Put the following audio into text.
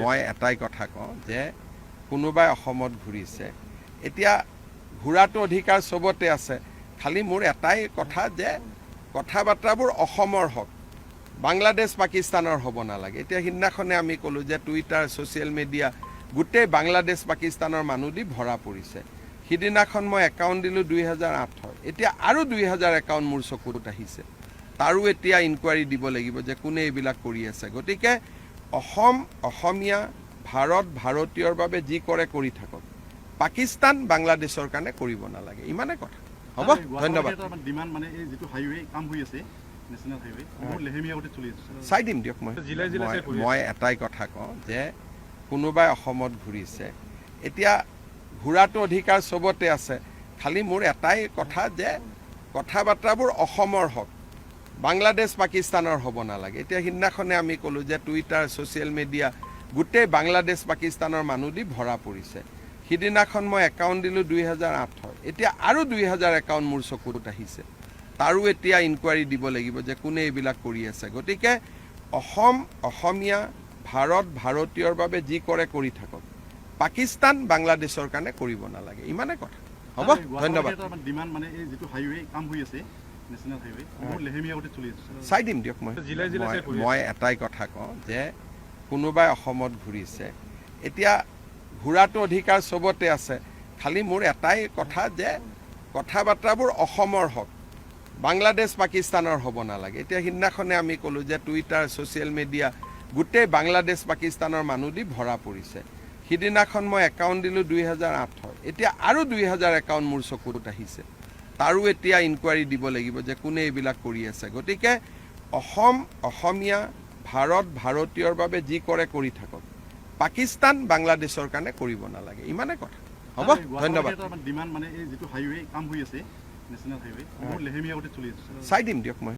মই এটাই কথা কওঁ যে কোনোবাই অসমত ঘূৰিছে, এতিয়া ঘূৰাটো অধিকাৰ চবতে আছে, খালি মোৰ এটাই কথা যে কথা বাৰ্তাবোৰ অসমৰ হওক, বাংলাদেশ পাকিস্তানৰ হ'ব নালাগে। এতিয়া সিদিনাখনে আমি ক'লোঁ যে টুইটাৰ ছ'চিয়েল মিডিয়া গোটেই বাংলাদেশ পাকিস্তানৰ মানুহ দি ভৰা পৰিছে। সিদিনাখন মই একাউণ্ট দিলোঁ 2008, এতিয়া আৰু 2000 একাউণ্ট মোৰ চকুত আহিছে। তাৰো এতিয়া ইনকুৱাৰী দিব লাগিব যে কোনে এইবিলাক কৰি আছে। গতিকে অসমীয়া ভাৰতীয়ৰ বাবে যি কৰে কৰি থাকক, পাকিস্তান বাংলাদেশৰ কাৰণে কৰিব নালাগে, ইমানে কথা। হ'ব, ধন্যবাদ। চাই দিম দিয়ক। মই এটাই কথা কওঁ যে কোনোবাই অসমত ঘূৰিছে, এতিয়া ঘূৰাটো অধিকাৰ চবতে আছে, খালি মোৰ এটাই কথা যে কথা বাৰ্তাবোৰ অসমৰ হওক, বাংলাদেশ পাকিস্তানৰ হ'ব নালাগে। এতিয়া সিদিনাখনে আমি ক'লোঁ যে টুইটাৰ ছ'চিয়েল মিডিয়া গোটেই বাংলাদেশ পাকিস্তানৰ মানুহ দি ভৰা পৰিছে। সিদিনাখন মই একাউণ্ট দিলোঁ 2008, এতিয়া আৰু 2000 একাউণ্ট মোৰ চকুত আহিছে। তাৰো এতিয়া ইনকুৱাৰী দিব লাগিব যে কোনে এইবিলাক কৰি আছে। গতিকে অসমীয়া ভাৰতীয়ৰ বাবে যি কৰে কৰি থাকক, পাকিস্তান বাংলাদেশৰ কাৰণে কৰিব নালাগে, ইমানে কথা। হ'ব, ধন্যবাদ। চাই দিম দিয়ক। মই এটাই কথা কওঁ যে কোনোবাই অসমত ঘূৰিছে, এতিয়া ঘূৰাটো অধিকাৰ চবতে আছে, খালি মোৰ এটাই কথা যে কথা বাৰ্তাবোৰ অসমৰ হওক, বাংলাদেশ পাকিস্তানৰ হ'ব নালাগে। এতিয়া সিদিনাখনে আমি ক'লোঁ যে টুইটাৰ ছ'চিয়েল মিডিয়া গোটেই বাংলাদেশ পাকিস্তানৰ মানুহ দি ভৰা পৰিছে। সিদিনাখন মই একাউণ্ট দিলোঁ 2008, এতিয়া আৰু 2000 একাউণ্ট মোৰ চকুত আহিছে। তাৰো এতিয়া ইনকুৱাৰী দিব লাগিব যে কোনে এইবিলাক কৰি আছে। গতিকে অসমীয়া ভাৰতীয়ৰ বাবে যি কৰে কৰি থাকক, পাকিস্তান বাংলাদেশৰ কাৰণে কৰিব নালাগে, ইমানে কথা। হ'ব, ধন্যবাদ। চাই দিম দিয়ক।